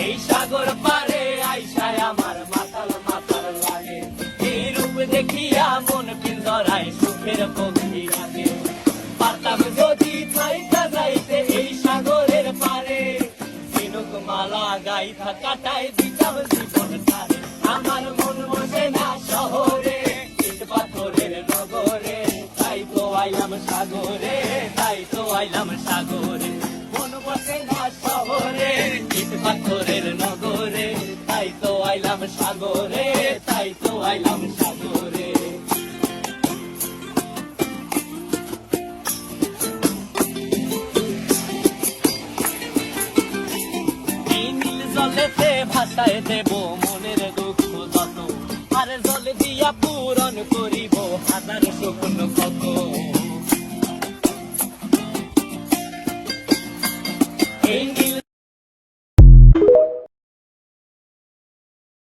এই সাগর পারে আইসায় আমার মাতাল মাতাল লাগে, এই রূপ দেখিয়া মন পিঞ্জরায় সুখের পক্ষী লাগে। পারতাম যদি থাইকা যাইতে এই সাগরের পারে, ঝিনুক মালা গাইথা কাটায় দিতাম জীবন তারে। আমার মন বসে না শহরে, ইট পাথরের নগরে, তাই তো আইলাম সাগরে, তাই তো আইলাম সাগরে। মন বসে না শহরে, ইট পাথরের নগরে, তাই তো আইলাম সাগরে, তাই তো আইলাম সাগরে। জলেতে ভাসায় দেব মনের দুঃখ যত, আর জল দিয়া পূরণ করিব হাজার স্বপ্ন কত।